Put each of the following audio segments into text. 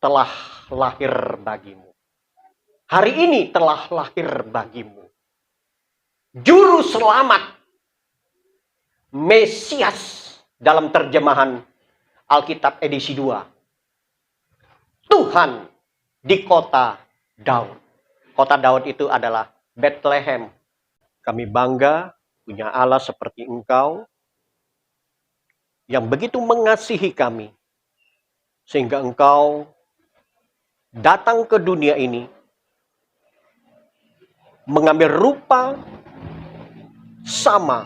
telah lahir bagimu. Hari ini telah lahir bagimu. Juru selamat, Mesias dalam terjemahan Alkitab edisi 2. Tuhan di kota Daud. Kota Daud itu adalah Bethlehem. Kami bangga punya Allah seperti Engkau yang begitu mengasihi kami sehingga Engkau datang ke dunia ini mengambil rupa sama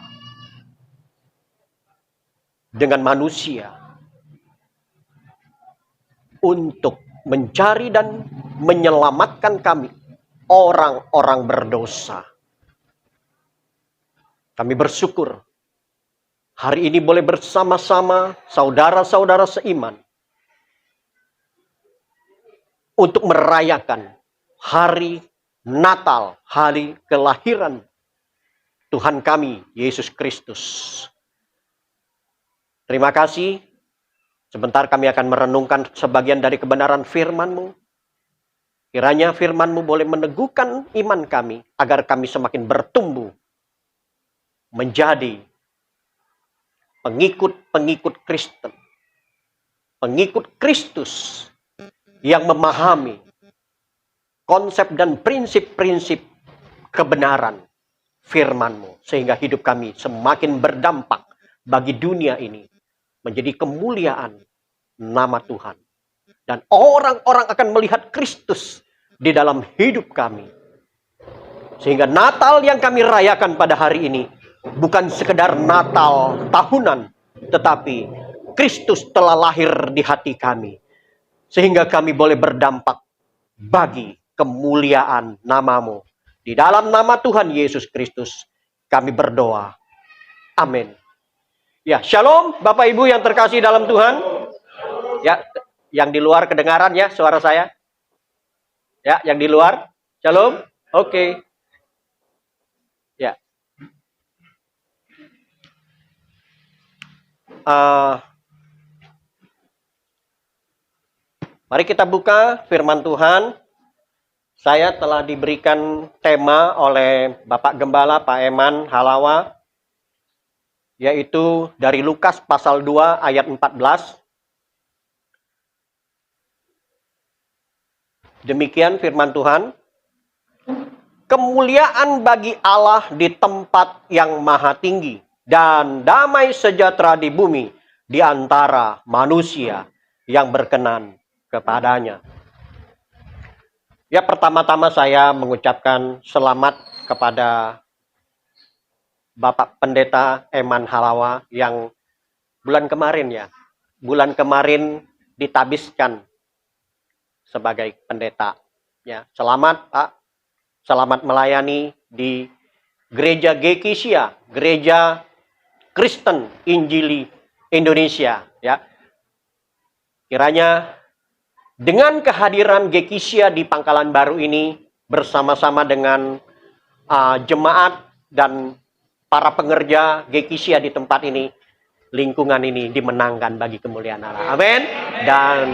dengan manusia untuk mencari dan menyelamatkan kami, orang-orang berdosa. Kami bersyukur hari ini boleh bersama-sama saudara-saudara seiman untuk merayakan hari Natal, hari kelahiran Tuhan kami, Yesus Kristus. Terima kasih. Sebentar kami akan merenungkan sebagian dari kebenaran firman-Mu. Kiranya firman-Mu boleh meneguhkan iman kami, agar kami semakin bertumbuh menjadi pengikut-pengikut Kristen. Pengikut Kristus yang memahami konsep dan prinsip-prinsip kebenaran firman-Mu. Sehingga hidup kami semakin berdampak bagi dunia ini. Menjadi kemuliaan nama Tuhan. Dan orang-orang akan melihat Kristus di dalam hidup kami. Sehingga Natal yang kami rayakan pada hari ini bukan sekedar Natal tahunan, tetapi Kristus telah lahir di hati kami. Sehingga kami boleh berdampak bagi kemuliaan nama-Mu. Di dalam nama Tuhan Yesus Kristus kami berdoa. Amin. Ya, shalom Bapak Ibu yang terkasih dalam Tuhan. Ya, yang di luar kedengaran ya suara saya? Ya, yang di luar. Shalom. Oke. Ya. Mari kita buka firman Tuhan. Saya telah diberikan tema oleh Bapak Gembala Pak Eman Halawa, yaitu dari Lukas pasal 2 ayat 14. Demikian firman Tuhan. Kemuliaan bagi Allah di tempat yang maha tinggi, dan damai sejahtera di bumi di antara manusia yang berkenan kepadanya. Ya, pertama-tama saya mengucapkan selamat kepada Bapak Pendeta Eman Halawa yang bulan kemarin ditabiskan sebagai pendeta. Ya, selamat Pak, selamat melayani di Gereja Gekisia, Gereja Kristen Injili Indonesia. Ya, kiranya dengan kehadiran Gekisia di Pangkalan Baru ini bersama-sama dengan jemaat dan para pengerja Gekisia di tempat ini, lingkungan ini dimenangkan bagi kemuliaan Allah. Amin. Dan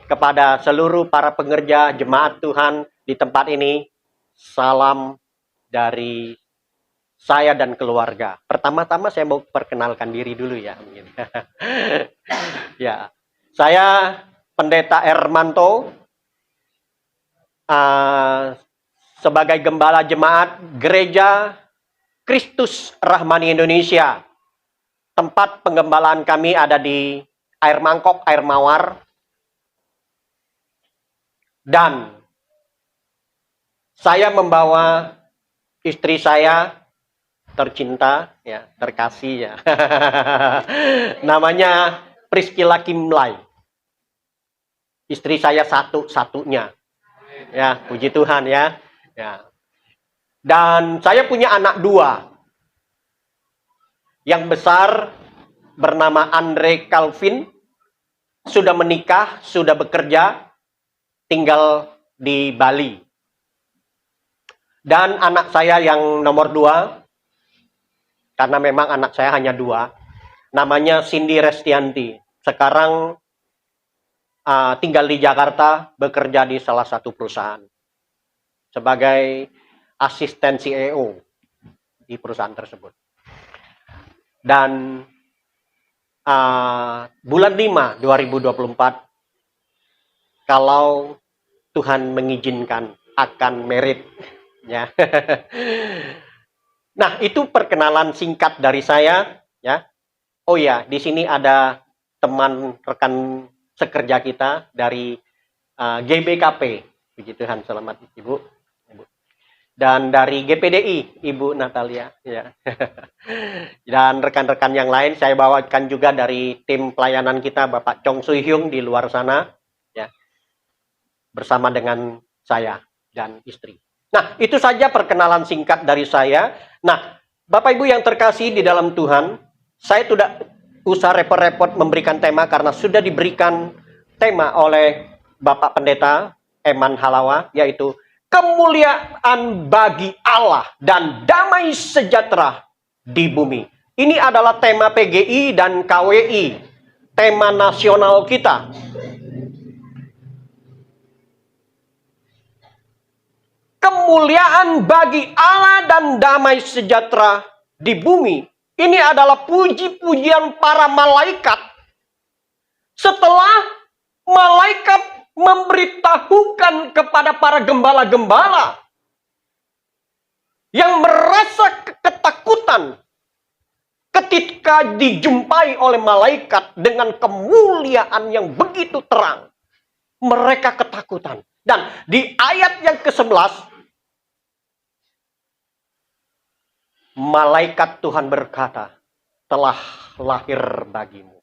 kepada seluruh para pengerja jemaat Tuhan di tempat ini, salam dari saya dan keluarga. Pertama-tama saya mau perkenalkan diri dulu ya. Ya, saya Pendeta Ermanto, sebagai gembala jemaat Gereja Kristus Rahmani Indonesia. Tempat penggembalaan kami ada di Air Mangkok, Air Mawar. Dan saya membawa istri saya tercinta, ya, terkasih ya. Namanya Priscilla Kimlay. Istri saya satu-satunya. Ya, puji Tuhan ya. Ya. Dan saya punya anak 2. Yang besar bernama Andre Calvin, sudah menikah, sudah bekerja, tinggal di Bali. Dan anak saya yang nomor 2, karena memang anak saya hanya 2, namanya Cindy Restianti. Sekarang tinggal di Jakarta, bekerja di salah satu perusahaan sebagai asisten CEO di perusahaan tersebut. Dan bulan 5 2024, kalau Tuhan mengizinkan, akan merit, ya. Nah, itu perkenalan singkat dari saya, ya. Oh ya, di sini ada teman rekan sekerja kita dari GBKP. Puji Tuhan, selamat Ibu. Dan dari GPDI, Ibu Natalia, ya. Dan rekan-rekan yang lain saya bawakan juga dari tim pelayanan kita, Bapak Chong Sui Hyung di luar sana, ya, bersama dengan saya dan istri. Nah, itu saja perkenalan singkat dari saya. Nah, Bapak Ibu yang terkasih di dalam Tuhan, saya tidak usah repot-repot memberikan tema karena sudah diberikan tema oleh Bapak Pendeta Eman Halawa, yaitu kemuliaan bagi Allah dan damai sejahtera di bumi. Ini adalah tema PGI dan KWI, tema nasional kita. Kemuliaan bagi Allah dan damai sejahtera di bumi. Ini adalah puji-pujian para malaikat. Setelah malaikat memberitahukan kepada para gembala-gembala yang merasa ketakutan ketika dijumpai oleh malaikat dengan kemuliaan yang begitu terang. Mereka ketakutan. Dan di ayat yang ke-11, malaikat Tuhan berkata, telah lahir bagimu.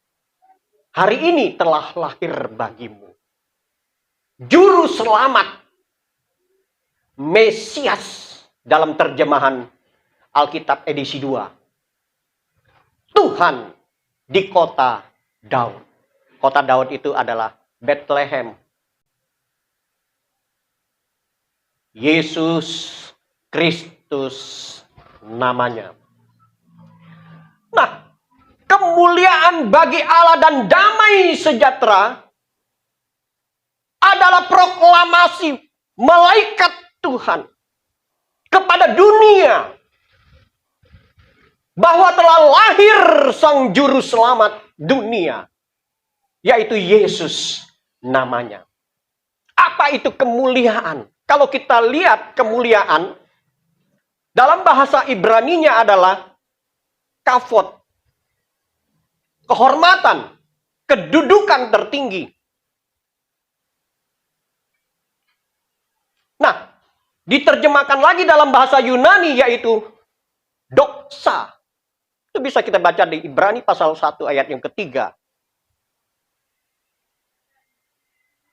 Hari ini telah lahir bagimu Juru Selamat, Mesias dalam terjemahan Alkitab edisi 2. Tuhan di kota Daud. Kota Daud itu adalah Bethlehem. Yesus Kristus namanya. Nah, kemuliaan bagi Allah dan damai sejahtera adalah proklamasi malaikat Tuhan kepada dunia bahwa telah lahir sang juru selamat dunia, yaitu Yesus namanya. Apa itu kemuliaan? Kalau kita lihat kemuliaan dalam bahasa Ibraninya adalah kavod, kehormatan, kedudukan tertinggi. Nah, diterjemahkan lagi dalam bahasa Yunani yaitu doxa. Itu bisa kita baca di Ibrani pasal 1 ayat yang ketiga.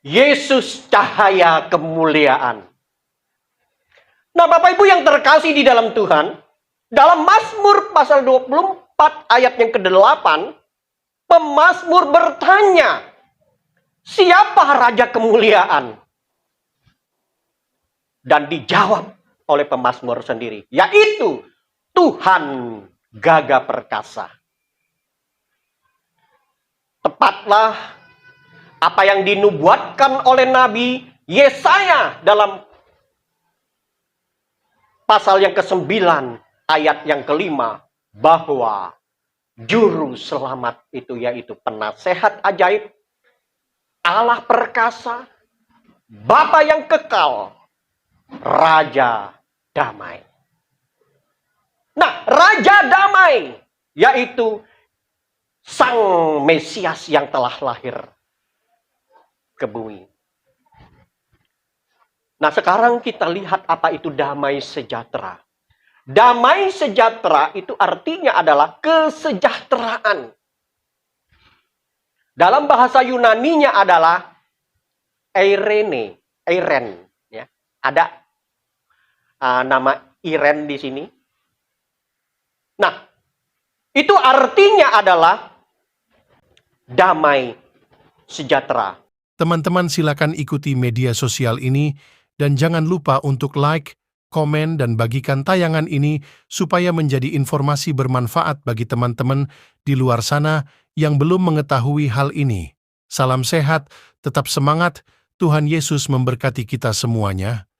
Yesus cahaya kemuliaan. Nah, Bapak Ibu yang terkasih di dalam Tuhan, dalam Mazmur pasal 24 ayat yang ke-8, pemazmur bertanya, siapa raja kemuliaan? Dan dijawab oleh pemazmur sendiri, yaitu Tuhan Gagah Perkasa. Tepatlah apa yang dinubuatkan oleh Nabi Yesaya dalam pasal yang ke-9 ayat yang ke-5, bahwa juru selamat itu yaitu penasehat ajaib, Allah perkasa, Bapa yang kekal, Raja damai. Nah, Raja damai yaitu Sang Mesias yang telah lahir ke bumi. Nah, sekarang kita lihat apa itu damai sejahtera. Damai sejahtera itu artinya adalah kesejahteraan. Dalam bahasa Yunaninya adalah Eirene, Eiren. Ya. Ada nama Iren di sini. Nah, itu artinya adalah damai sejahtera. Teman-teman silakan ikuti media sosial ini dan jangan lupa untuk like, komen, dan bagikan tayangan ini supaya menjadi informasi bermanfaat bagi teman-teman di luar sana yang belum mengetahui hal ini. Salam sehat, tetap semangat, Tuhan Yesus memberkati kita semuanya.